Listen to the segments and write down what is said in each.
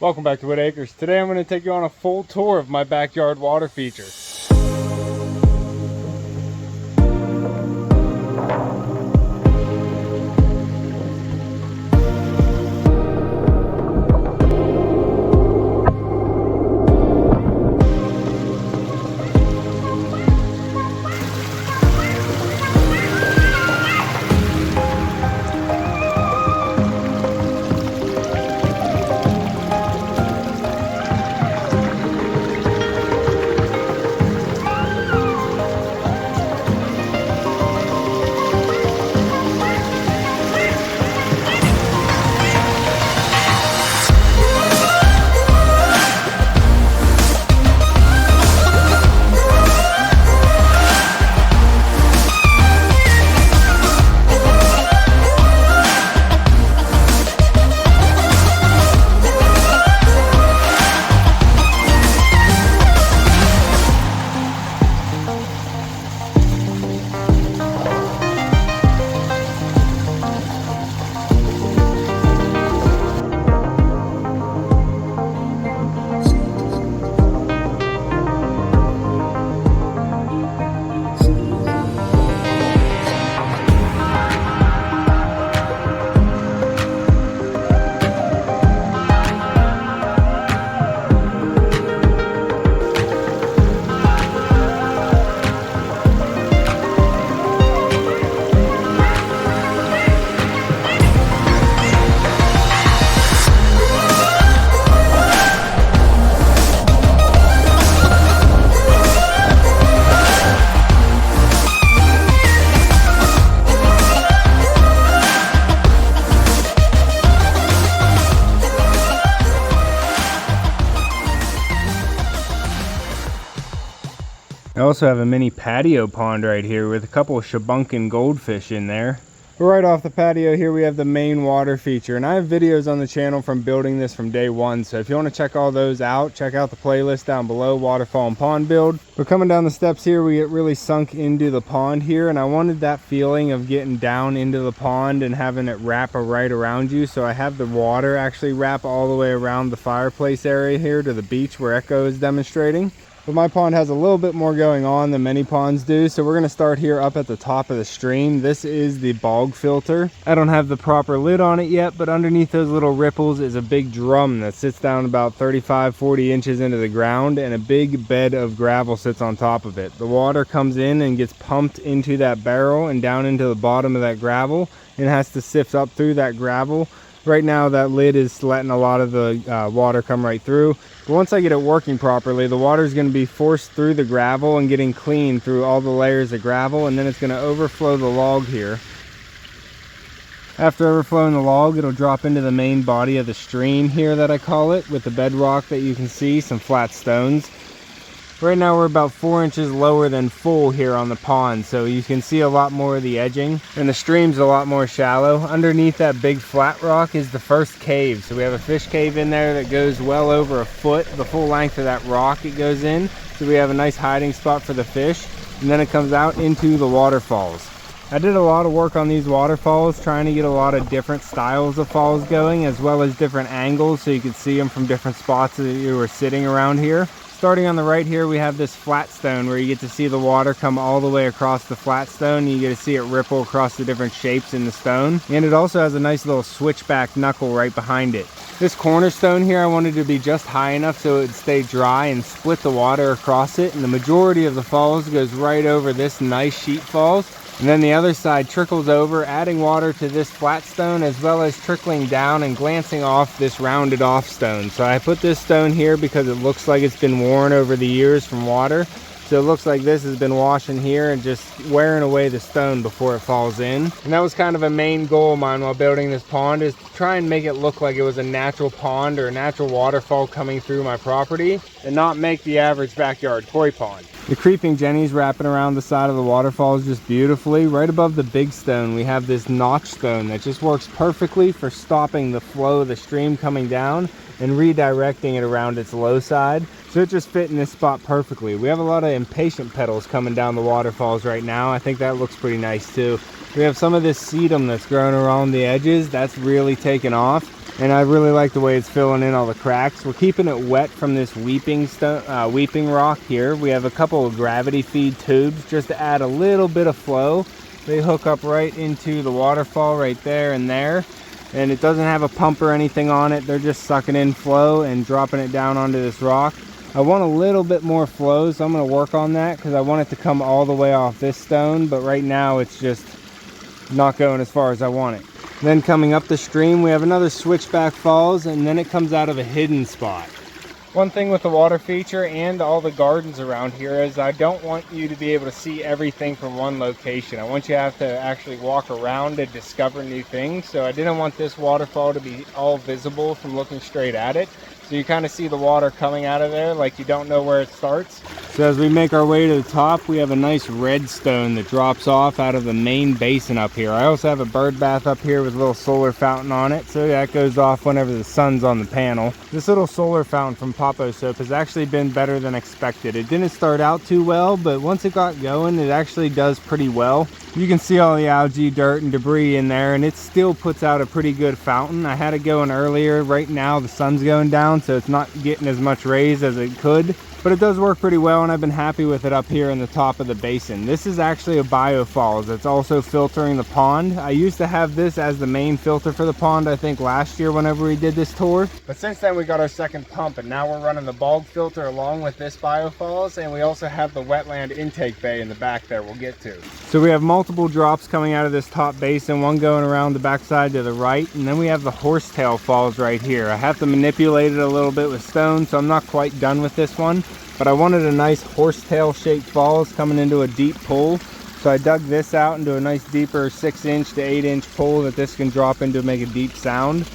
Welcome back to Whitt Acres. Today I'm going to take you on a full tour of my backyard water feature. I also have a mini patio pond right here with a couple of shabunkin goldfish in there. Right off the patio here we have the main water feature, and I have videos on the channel from building this from day one, so if you want to check all those out, check out the playlist down below, waterfall and pond build. We're coming down the steps here, we get really sunk into the pond here, and I wanted that feeling of getting down into the pond and having it wrap right around you, so I have the water actually wrap all the way around the fireplace area here to the beach where Echo is demonstrating. But my pond has a little bit more going on than many ponds do, so we're going to start here up at the top of the stream. This is the bog filter. I don't have the proper lid on it yet, but underneath those little ripples is a big drum that sits down about 35-40 inches into the ground, and a big bed of gravel sits on top of it. The water comes in and gets pumped into that barrel and down into the bottom of that gravel, and it has to sift up through that gravel. Right now that lid is letting a lot of the water come right through. But once I get it working properly, the water is going to be forced through the gravel and getting clean through all the layers of gravel, and then it's going to overflow the log here. After overflowing the log, it'll drop into the main body of the stream here that I call it, with the bedrock that you can see, some flat stones. Right now we're about 4 inches lower than full here on the pond, so you can see a lot more of the edging, and the stream's a lot more shallow. Underneath that big flat rock is the first cave, so we have a fish cave in there that goes well over a foot, the full length of that rock it goes in, so we have a nice hiding spot for the fish, and then it comes out into the waterfalls. I did a lot of work on these waterfalls, trying to get a lot of different styles of falls going, as well as different angles so you could see them from different spots that you were sitting around here. Starting on the right here, we have this flat stone where you get to see the water come all the way across the flat stone. You get to see it ripple across the different shapes in the stone. And it also has a nice little switchback knuckle right behind it. This cornerstone here I wanted to be just high enough so it would stay dry and split the water across it. And the majority of the falls goes right over this nice sheet falls. And then the other side trickles over, adding water to this flat stone, as well as trickling down and glancing off this rounded off stone. So I put this stone here because it looks like it's been worn over the years from water. So it looks like this has been washing here and just wearing away the stone before it falls in. And that was kind of a main goal of mine while building this pond, is to try and make it look like it was a natural pond or a natural waterfall coming through my property, and not make the average backyard koi pond. The creeping jennies wrapping around the side of the waterfalls just beautifully. Right above the big stone, we have this notch stone that just works perfectly for stopping the flow of the stream coming down and redirecting it around its low side. So it just fit in this spot perfectly. We have a lot of impatient petals coming down the waterfalls right now. I think that looks pretty nice too. We have some of this sedum that's growing around the edges. That's really taken off. and I really like the way it's filling in all the cracks. We're keeping it wet from this weeping rock here. We have a couple of gravity feed tubes just to add a little bit of flow. They hook up right into the waterfall right there and there, and it doesn't have a pump or anything on it. They're just sucking in flow and dropping it down onto this rock. I want a little bit more flow, so I'm going to work on that because I want it to come all the way off this stone, but right now it's just not going as far as I want it. Then coming up the stream, we have another switchback falls, and then it comes out of a hidden spot. One thing with the water feature and all the gardens around here is I don't want you to be able to see everything from one location. I want you to have to actually walk around and discover new things. So I didn't want this waterfall to be all visible from looking straight at it. So you kind of see the water coming out of there like you don't know where it starts. So as we make our way to the top, we have a nice red stone that drops off out of the main basin up here. I also have a bird bath up here with a little solar fountain on it, so that goes off whenever the sun's on the panel. This little solar fountain from Papo Soap has actually been better than expected. It didn't start out too well, but once it got going, it actually does pretty well. You can see all the algae, dirt, and debris in there, and it still puts out a pretty good fountain. I had it going earlier. Right now the sun's going down, so it's not getting as much rays as it could, but it does work pretty well, and I've been happy with it up here in the top of the basin. This is actually a biofalls that's also filtering the pond. I used to have this as the main filter for the pond, I think last year whenever we did this tour, but since then we got our second pump, and now we're running the bog filter along with this biofalls, and we also have the wetland intake bay in the back there we'll get to. So we have multiple drops coming out of this top basin, one going around the backside to the right, and then we have the horsetail falls right here. I have to manipulate it a little bit with stone, so I'm not quite done with this one, but I wanted a nice horsetail shaped falls coming into a deep pool, so I dug this out into a nice deeper 6-inch to 8-inch pool that this can drop into to make a deep sound.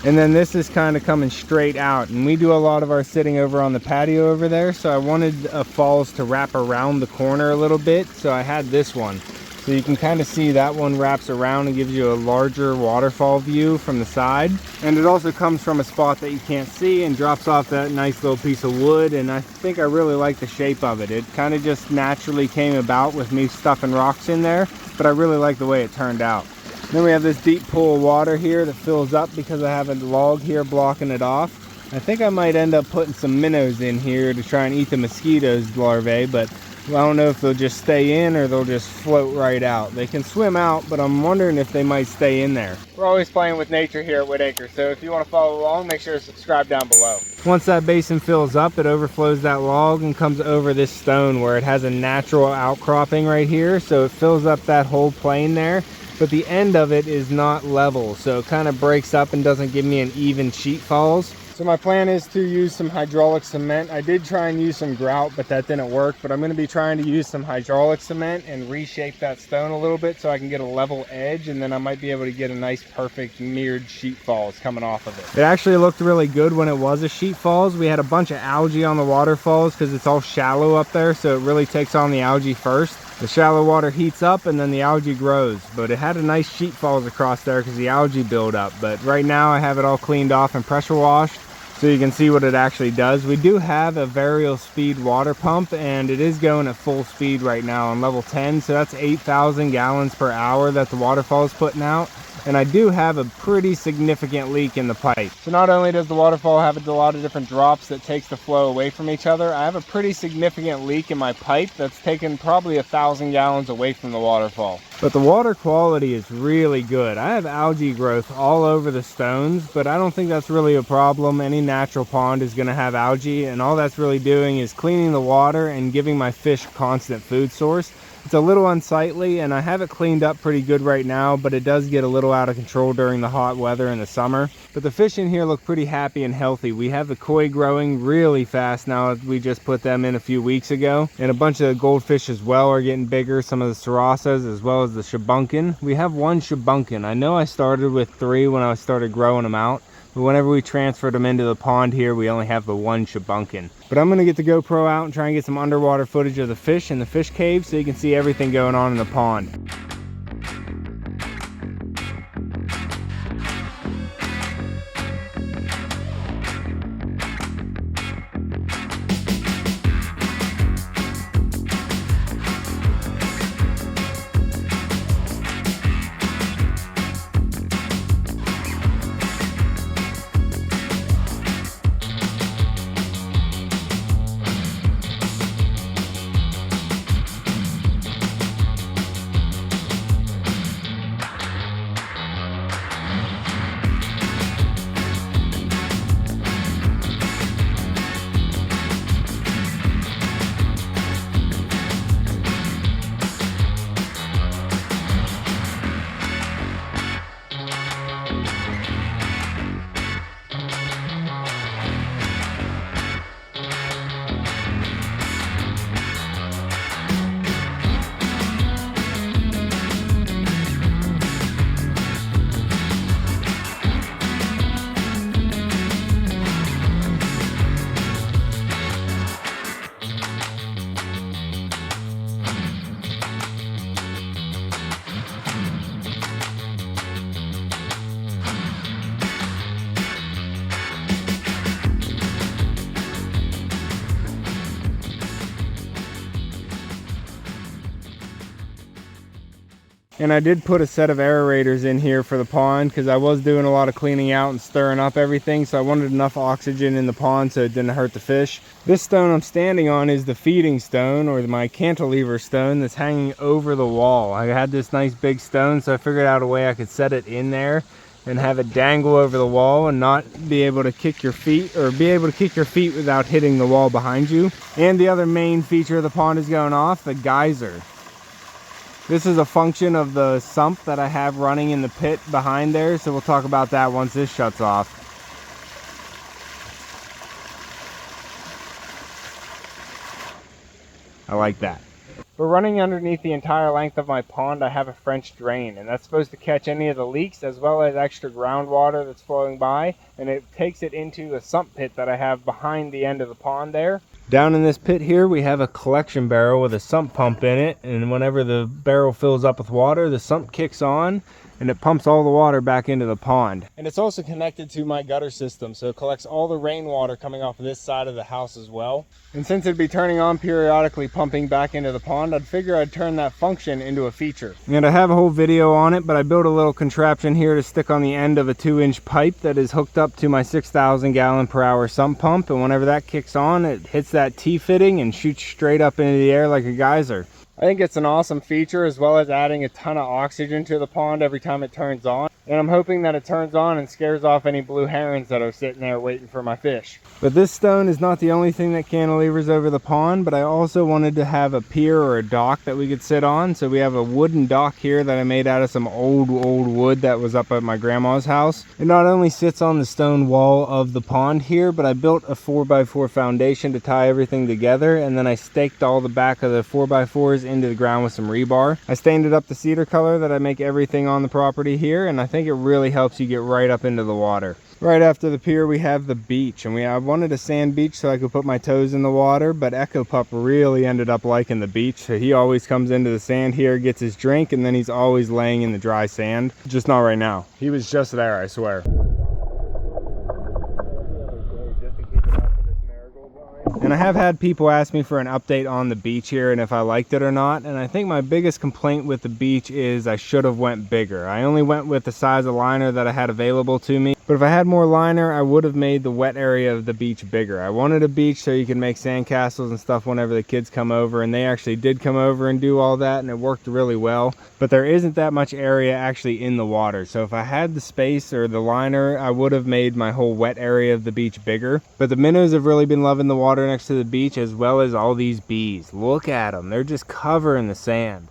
And then this is kind of coming straight out, and we do a lot of our sitting over on the patio over there, so I wanted falls to wrap around the corner a little bit, so I had this one. So you can kind of see that one wraps around and gives you a larger waterfall view from the side. And it also comes from a spot that you can't see and drops off that nice little piece of wood, and I think I really like the shape of it. It kind of just naturally came about with me stuffing rocks in there, but I really like the way it turned out. Then we have this deep pool of water here that fills up because I have a log here blocking it off. I think I might end up putting some minnows in here to try and eat the mosquitoes larvae, but I don't know if they'll just stay in or they'll just float right out. They can swim out, but I'm wondering if they might stay in there. We're always playing with nature here at Whittaker, so if you want to follow along, make sure to subscribe down below. Once that basin fills up, it overflows that log and comes over this stone where it has a natural outcropping right here, so it fills up that whole plane there. But the end of it is not level, so it kind of breaks up and doesn't give me an even sheet falls. So my plan is to use some hydraulic cement. I did try and use some grout, but that didn't work. But I'm going to be trying to use some hydraulic cement and reshape that stone a little bit so I can get a level edge, and then I might be able to get a nice perfect mirrored sheet falls coming off of it. It actually looked really good when it was a sheet falls. We had a bunch of algae on the waterfalls because it's all shallow up there, so it really takes on the algae first. The shallow water heats up and then the algae grows, but it had a nice sheet falls across there because the algae build up. But right now I have it all cleaned off and pressure washed, so you can see what it actually does. We do have a variable speed water pump, and it is going at full speed right now on level 10, so that's 8,000 gallons per hour that the waterfall is putting out. And I do have a pretty significant leak in the pipe. So not only does the waterfall have a lot of different drops that takes the flow away from each other, I have a pretty significant leak in my pipe that's taken probably 1,000 gallons away from the waterfall. But the water quality is really good. I have algae growth all over the stones, but I don't think that's really a problem. Any natural pond is going to have algae, and all that's really doing is cleaning the water and giving my fish a constant food source. It's a little unsightly, and I have it cleaned up pretty good right now, but it does get a little out of control during the hot weather in the summer. But the fish in here look pretty happy and healthy. We have the koi growing really fast now. We just put them in a few weeks ago, and a bunch of the goldfish as well are getting bigger. Some of the sarasas as well as the shabunkin. We have one shabunkin. I know I started with 3 when I started growing them out, but whenever we transferred them into the pond here, we only have the one shabunkin. But I'm going to get the GoPro out and try and get some underwater footage of the fish in the fish cave so you can see everything going on in the pond. And I did put a set of aerators in here for the pond because I was doing a lot of cleaning out and stirring up everything, so I wanted enough oxygen in the pond so it didn't hurt the fish. This stone I'm standing on is the feeding stone, or my cantilever stone, that's hanging over the wall. I had this nice big stone, so I figured out a way I could set it in there and have it dangle over the wall and not be able to kick your feet, or be able to kick your feet without hitting the wall behind you. And the other main feature of the pond is going off, the geyser. This is a function of the sump that I have running in the pit behind there, so we'll talk about that once this shuts off. I like that. But running underneath the entire length of my pond, I have a French drain, and that's supposed to catch any of the leaks as well as extra groundwater that's flowing by, and it takes it into a sump pit that I have behind the end of the pond there. Down in this pit here, we have a collection barrel with a sump pump in it, and whenever the barrel fills up with water, the sump kicks on and it pumps all the water back into the pond. And it's also connected to my gutter system, so it collects all the rainwater coming off of this side of the house as well. And since it'd be turning on periodically, pumping back into the pond, I'd figure I'd turn that function into a feature. And I have a whole video on it, but I built a little contraption here to stick on the end of a 2-inch pipe that is hooked up to my 6,000 gallon per hour sump pump, and whenever that kicks on, it hits that T-fitting and shoots straight up into the air like a geyser. I think it's an awesome feature, as well as adding a ton of oxygen to the pond every time it turns on. And I'm hoping that it turns on and scares off any blue herons that are sitting there waiting for my fish. But this stone is not the only thing that cantilevers over the pond, but I also wanted to have a pier or a dock that we could sit on. So we have a wooden dock here that I made out of some old wood that was up at my grandma's house. It not only sits on the stone wall of the pond here, but I built a 4x4 foundation to tie everything together, and then I staked all the back of the 4x4s into the ground with some rebar. I stained it up the cedar color that I make everything on the property here, and I think it really helps you get right up into the water. Right after the pier, we have the beach, and I wanted a sand beach so I could put my toes in the water, but Echo Pup really ended up liking the beach. So he always comes into the sand here, gets his drink, and then he's always laying in the dry sand. Just not right now. He was just there, I swear. And I have had people ask me for an update on the beach here and if I liked it or not. And I think my biggest complaint with the beach is I should have went bigger. I only went with the size of liner that I had available to me. But if I had more liner, I would have made the wet area of the beach bigger. I wanted a beach so you can make sandcastles and stuff whenever the kids come over, and they actually did come over and do all that, and it worked really well. But there isn't that much area actually in the water. So if I had the space or the liner, I would have made my whole wet area of the beach bigger. But the minnows have really been loving the water next to the beach, as well as all these bees. Look at them. They're just covering the sand.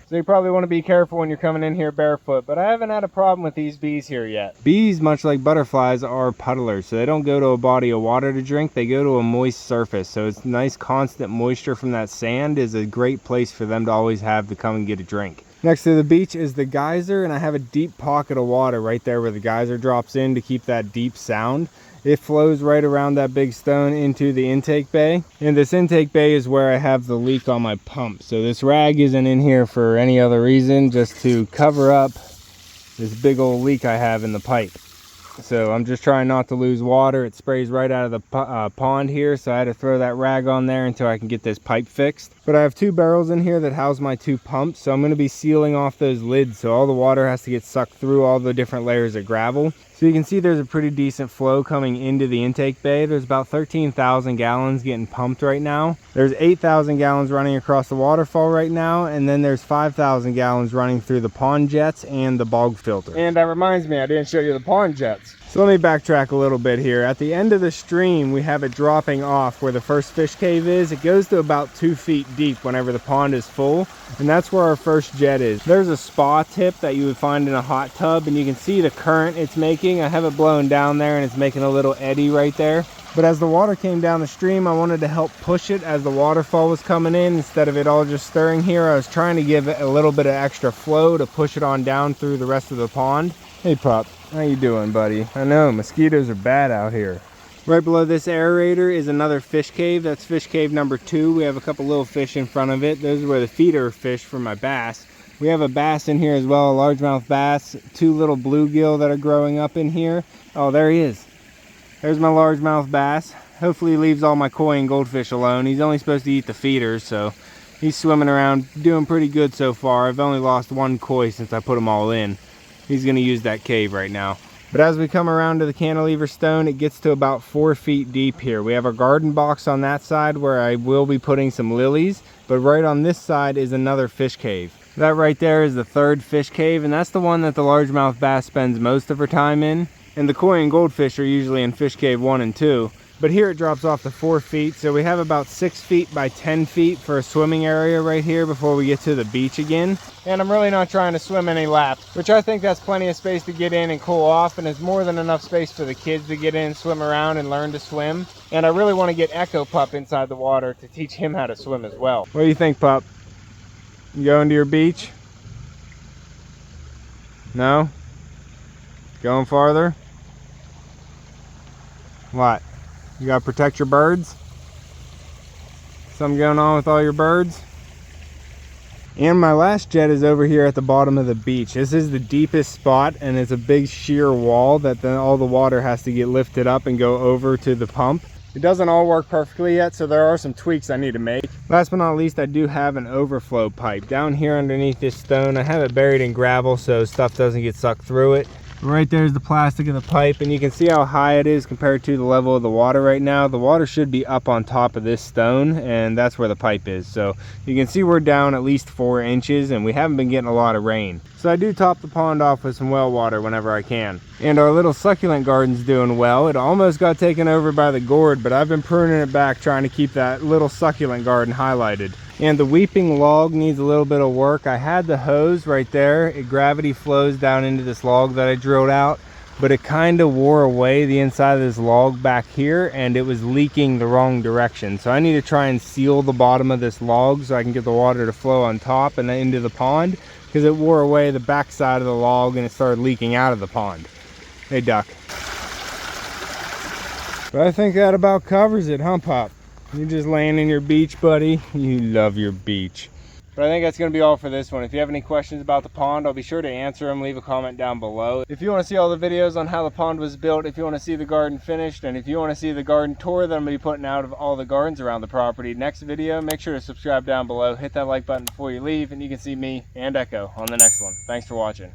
So you probably want to be careful when you're coming in here barefoot, but I haven't had a problem with these bees here yet. Bees, much like butterflies, are puddlers, so they don't go to a body of water to drink, they go to a moist surface. So it's nice constant moisture from that sand is a great place for them to always have to come and get a drink. Next to the beach is the geyser, and I have a deep pocket of water right there where the geyser drops in to keep that deep sound. It flows right around that big stone into the intake bay. And this intake bay is where I have the leak on my pump. So this rag isn't in here for any other reason, just to cover up this big old leak I have in the pipe. So I'm just trying not to lose water. It sprays right out of the pond here, so I had to throw that rag on there until I can get this pipe fixed. But I have 2 barrels in here that house my 2 pumps, so I'm going to be sealing off those lids so all the water has to get sucked through all the different layers of gravel. So you can see there's a pretty decent flow coming into the intake bay. There's about 13,000 gallons getting pumped right now. There's 8,000 gallons running across the waterfall right now, and then there's 5,000 gallons running through the pond jets and the bog filter. And that reminds me, I didn't show you the pond jets. So let me backtrack a little bit here. At the end of the stream, we have it dropping off where the first fish cave is. It goes to about 2 feet deep whenever the pond is full, and that's where our first jet is. There's a spa tip that you would find in a hot tub, and you can see the current it's making. I have it blowing down there, and it's making a little eddy right there. But as the water came down the stream, I wanted to help push it as the waterfall was coming in. Instead of it all just stirring here, I was trying to give it a little bit of extra flow to push it on down through the rest of the pond. Hey pup, how you doing, buddy? I know, mosquitoes are bad out here. Right below this aerator is another fish cave. That's fish cave number 2. We have a couple little fish in front of it. Those are where the feeder fish for my bass. We have a bass in here as well, a largemouth bass, 2 little bluegill that are growing up in here. Oh, there he is. There's my largemouth bass. Hopefully he leaves all my koi and goldfish alone. He's only supposed to eat the feeders, so he's swimming around doing pretty good so far. I've only lost one koi since I put them all in. He's going to use that cave right now. But as we come around to the cantilever stone, it gets to about 4 feet deep here. We have a garden box on that side where I will be putting some lilies, but right on this side is another fish cave. That right there is the third fish cave, and that's the one that the largemouth bass spends most of her time in. And the koi and goldfish are usually in fish cave 1 and 2. But here it drops off to 4 feet, so we have about 6 feet by 10 feet for a swimming area right here before we get to the beach again. And I'm really not trying to swim any laps, which I think that's plenty of space to get in and cool off, and is more than enough space for the kids to get in, swim around, and learn to swim. And I really want to get Echo Pup inside the water to teach him how to swim as well. What do you think, Pup? You going to your beach? No? Going farther? What? You gotta protect your birds? Something going on with all your birds? And my last jet is over here at the bottom of the beach. This is the deepest spot, and it's a big sheer wall that then all the water has to get lifted up and go over to the pump. It doesn't all work perfectly yet, so there are some tweaks I need to make. Last but not least, I do have an overflow pipe down here underneath this stone. I have it buried in gravel so stuff doesn't get sucked through it. Right there's the plastic of the pipe, and you can see how high it is compared to the level of the water right now. The water should be up on top of this stone, and that's where the pipe is. So you can see we're down at least 4 inches, and we haven't been getting a lot of rain. So I do top the pond off with some well water whenever I can. And our little succulent garden's doing well. It almost got taken over by the gourd, but I've been pruning it back, trying to keep that little succulent garden highlighted. And the weeping log needs a little bit of work. I had the hose right there. It gravity flows down into this log that I drilled out, but it kind of wore away the inside of this log back here, and it was leaking the wrong direction. So I need to try and seal the bottom of this log so I can get the water to flow on top and then into the pond, because it wore away the back side of the log and it started leaking out of the pond. Hey, duck. But I think that about covers it, huh, Pop? You're just laying in your beach, buddy. You love your beach. But I think that's going to be all for this one. If you have any questions about the pond, I'll be sure to answer them. Leave a comment down below. If you want to see all the videos on how the pond was built, if you want to see the garden finished, and if you want to see the garden tour that I'm going to be putting out of all the gardens around the property next video, make sure to subscribe down below. Hit that like button before you leave, and you can see me and Echo on the next one. Thanks for watching.